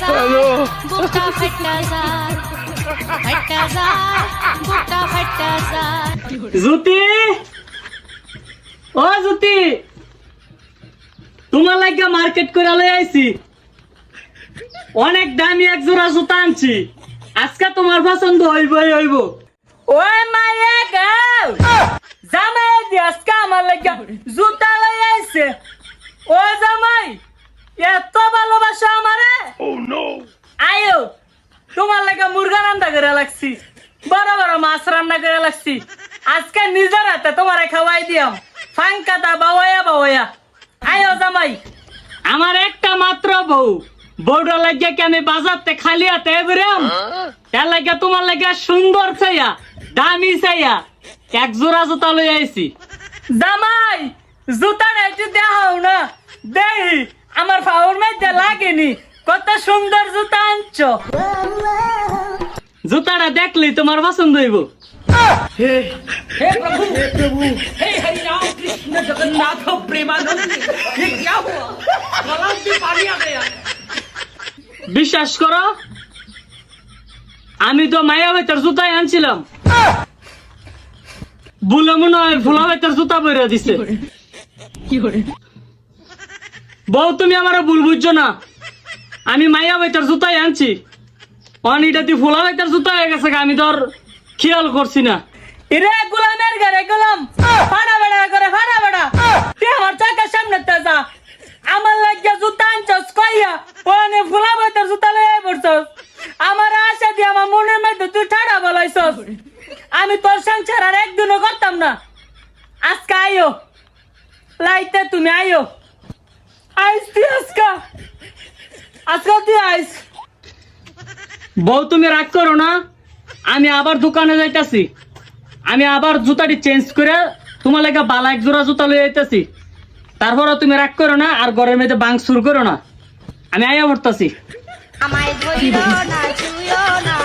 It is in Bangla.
হ্যালো বুকা ফাটা যায় বুকা ফাটা যায় জ্যোতি ও জ্যোতি তোমার লাগা মার্কেট করে লই আইছি অনেক দামি এক জোড়া জুতা আনছি আজকে তোমার পছন্দ হইবই হইব ওই মাইয়া গাও জামাই দি আজকে আমার লাগা জুতা লই আইছে ও জামাই এত ভালোবাসা আমারে আয়ো তোমার লাগা মুরগা রান্না করে লাগছি বড় বড় মাছ রান্না করে লাগছি আজকে নিজের হাতে তোমারে খাওয়াই দিয়াম ফাঙ্কাটা বাওয়া আয়ো জামাই আমার একটা মাত্র বউ বউটা লাগিয়া কি আমি বাজারতে খালি হাতে বেরাম তার লাগিয়া তোমার লাগিয়া সুন্দর চাইয়া দামি চাইয়া এক জোড়া জুতা লই আইছি জামাই জুতাটা একটু দেখাও না দেহি আমার ফাউর মধ্যে লাগেনি কত সুন্দর জুতা আনছো জুতাটা দেখলেই তোমার পছন্দ হইব हे प्रभु हे हरि राम कृष्ण जगन्नाथ प्रेमानंद ये क्या हुआ गलाव में पानी आ गया বিশ্বাস করো আমি তো মায়া ভাইতার জুতাই আনছিলাম বলে মনে হয় ভোলা ভাইতার জুতা বইরা দিছে বউ তুমি আমার ভুল বুঝছো না আমি মায়া ভাইতার জুতাই আনছি অনিটা তুই ভোলা ভাইতার জুতা হয়ে গেছে আমি তোর খেয়াল করছি না ইরে গোলামের ঘরে গোলাম ফাড়া বড়া করে ফাড়া বড়া তুই আমার চোখের সামনে তে যা আমার লাগিয়া জুতা আনছস কইয়া ওনে ফুলাবো তোর জুতা লয়ে পড়ছস আমার আশা দিয়ে আমার মনের মধ্যে তুই ঠাড়া বলাইছস আমি তোর সংসার আর একদিনও করতাম না আজকে আইও লাইতে তুমি আইও আইস তুই আজকে তুই আইস বউ তুমি রাগ করো না আমি আবার দোকানে যাইতাছি আমি আবার জুতাটি চেঞ্জ করে তোমার লাগা বালা এক জোড়া জুতা লই আইতাছি তারপরে তুমি রাগ করো না আর ঘরের মধ্যে বাং শুরু করো না আমি আয়া পড়তাছি আমায় ধইরো না ছুঁয়ো না